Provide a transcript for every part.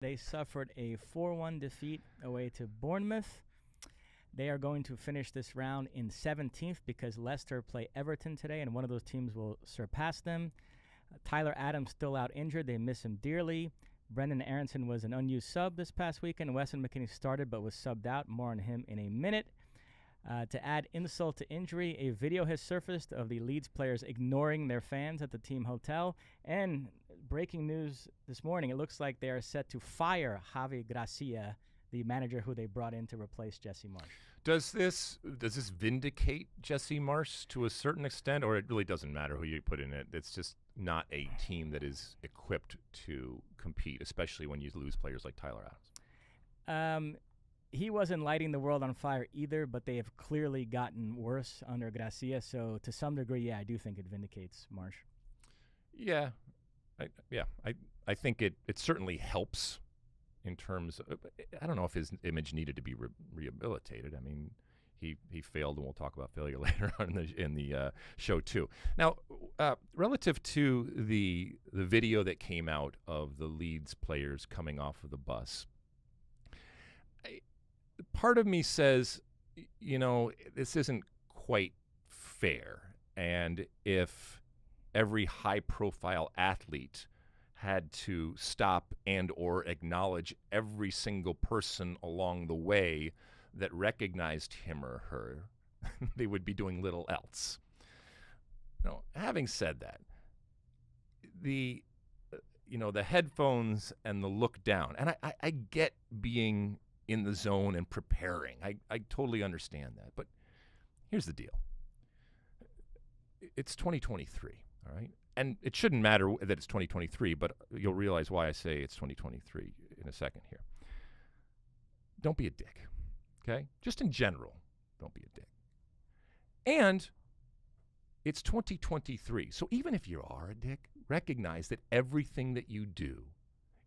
They suffered a 4-1 defeat away to Bournemouth. They are going to finish this round in 17th because Leicester play Everton today, and one of those teams will surpass them. Tyler Adams still out injured. They miss him dearly. Brendan Aronson was an unused sub this past weekend. Weston McKennie started but was subbed out. More on him in a minute. To add insult to injury, a video has surfaced of the Leeds players ignoring their fans at the team hotel. And breaking news this morning, it looks like they are set to fire Javi Gracia, the manager who they brought in to replace Jesse Marsch. Does this vindicate Jesse Marsch to a certain extent, or it really doesn't matter who you put in it? It's just not a team that is equipped to compete, especially when you lose players like Tyler Adams. He wasn't lighting the world on fire either, but they have clearly gotten worse under Gracia. So to some degree, yeah, I do think it vindicates Marsch. Yeah, I think it certainly helps in terms of, I don't know if his image needed to be rehabilitated. I mean, he failed, and we'll talk about failure later on in the show too. Now, relative to the video that came out of the Leeds players coming off of the bus, part of me says, this isn't quite fair. And if every high-profile athlete had to stop and or acknowledge every single person along the way that recognized him or her, they would be doing little else. Having said that, the headphones and the look down, and I get being in the zone and preparing. I totally understand that. But here's the deal. It's 2023, all right? And it shouldn't matter that it's 2023, but you'll realize why I say it's 2023 in a second here. Don't be a dick, okay? Just in general, don't be a dick. And it's 2023, so even if you are a dick, recognize that everything that you do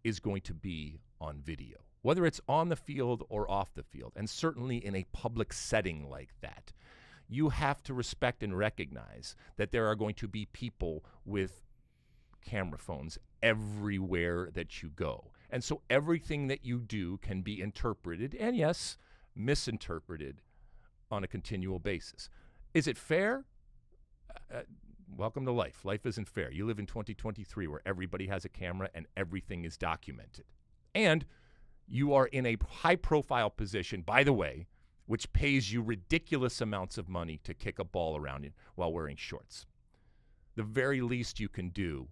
is going to be on video, whether it's on the field or off the field, and certainly in a public setting like that. You have to respect and recognize that there are going to be people with camera phones everywhere that you go. And so everything that you do can be interpreted, and yes, misinterpreted on a continual basis. Is it fair? Welcome to life. Life isn't fair. You live in 2023 where everybody has a camera and everything is documented. And you are in a high-profile position, by the way, which pays you ridiculous amounts of money to kick a ball around it while wearing shorts. The very least you can do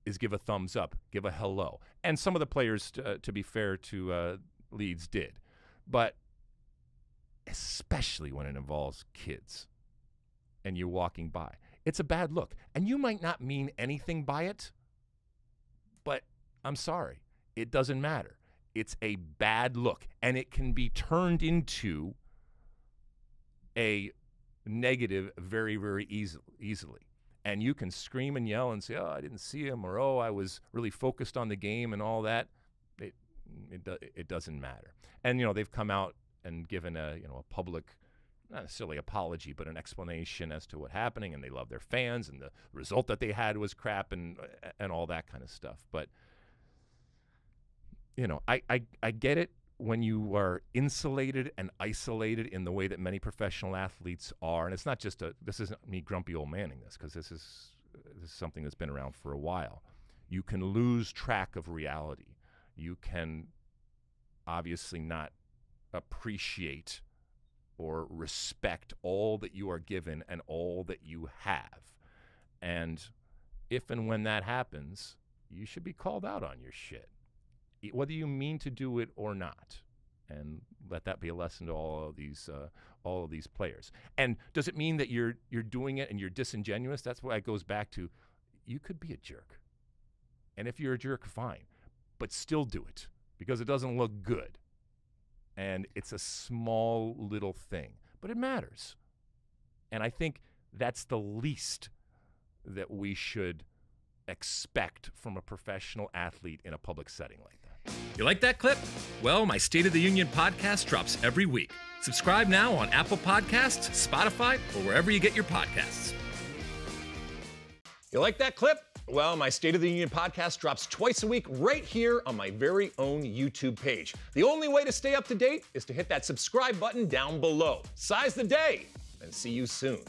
is give a thumbs up, give a hello. And some of the players, to be fair to Leeds, did. But especially when it involves kids and you're walking by, it's a bad look. And you might not mean anything by it, but I'm sorry, it doesn't matter. It's a bad look, and it can be turned into a negative very, very easily. And you can scream and yell and say, oh, I didn't see him, or oh, I was really focused on the game and all that. It doesn't matter. And, they've come out and given a public, not necessarily apology, but an explanation as to what happening, and they love their fans, and the result that they had was crap and all that kind of stuff. But, I get it when you are insulated and isolated in the way that many professional athletes are. And it's not just this isn't me grumpy old manning this, because this is something that's been around for a while. You can lose track of reality. You can obviously not appreciate or respect all that you are given and all that you have. And if and when that happens, you should be called out on your shit, whether you mean to do it or not. And let that be a lesson to all of these players. And does it mean that you're doing it and you're disingenuous? That's why it goes back to, you could be a jerk. And if you're a jerk, fine. But still do it, because it doesn't look good. And it's a small little thing, but it matters. And I think that's the least that we should expect from a professional athlete in a public setting like that. You like that clip? Well, my State of the Union podcast drops every week. Subscribe now on Apple Podcasts, Spotify, or wherever you get your podcasts. You like that clip? Well, my State of the Union podcast drops twice a week right here on my very own YouTube page. The only way to stay up to date is to hit that subscribe button down below. Size the day, and see you soon.